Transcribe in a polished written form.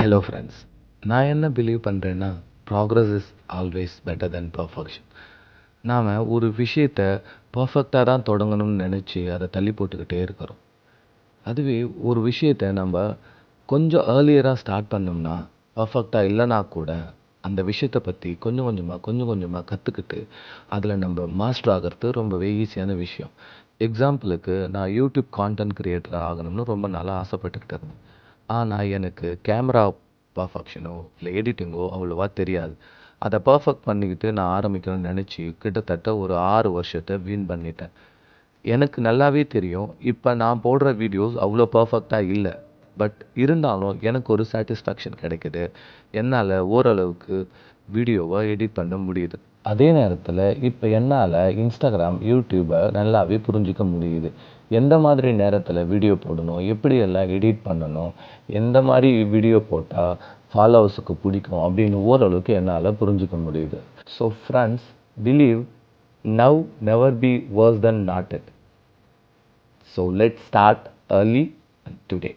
Hello friends. நான் என்ன believe பண்ணுறேன்னா, progress is always better then perfection. நாம் ஒரு விஷயத்த பர்ஃபெக்டாக தான் தொடங்கணும்னு நினச்சி அதை தள்ளி போட்டுக்கிட்டே இருக்கிறோம். அதுவே ஒரு விஷயத்த நம்ம கொஞ்சம் ஏர்லியராக ஸ்டார்ட் பண்ணோம்னா, பர்ஃபெக்டாக இல்லைனா கூட அந்த விஷயத்தை பற்றி கொஞ்சம் கொஞ்சமாக கற்றுக்கிட்டு அதில் நம்ம மாஸ்டர் ஆகிறது ரொம்பவே ஈஸியான விஷயம். எக்ஸாம்பிளுக்கு நான் யூடியூப் கான்டென்ட் கிரியேட்டர் ஆகணும்னு ரொம்ப நாளாக ஆசைப்பட்டுக்கிட்டு இருந்தேன். ஆனால் எனக்கு கேமரா பர்ஃபெக்ஷனோ இல்லை எடிட்டிங்கோ அவ்வளோவா தெரியாது. அதை பர்ஃபெக்ட் பண்ணிக்கிட்டு நான் ஆரம்பிக்கணும்னு நினச்சி கிட்டத்தட்ட ஒரு 6 வருஷத்தை வீண் பண்ணிட்டேன். எனக்கு நல்லாவே தெரியும், இப்போ நான் போடுற வீடியோஸ் அவ்வளோ பர்ஃபெக்டாக இல்லை. பட் இருந்தாலும் எனக்கு ஒரு சாட்டிஸ்ஃபேக்ஷன் கிடைக்குது. என்னால் ஓரளவுக்கு வீடியோவை எடிட் பண்ண முடியுது. அதே நேரத்தில் இப்போ என்னால் இன்ஸ்டாகிராம், யூடியூப்பை நல்லாவே புரிஞ்சிக்க முடியுது. எந்த மாதிரி நேரத்தில் வீடியோ போடணும், எப்படியெல்லாம் எடிட் பண்ணணும், எந்த மாதிரி வீடியோ போட்டால் ஃபாலோவர்ஸுக்கு பிடிக்கும் அப்படின்னு ஓரளவுக்கு என்னால் புரிஞ்சிக்க முடியுது. So friends, believe now never be worse than not it. So let's start early today.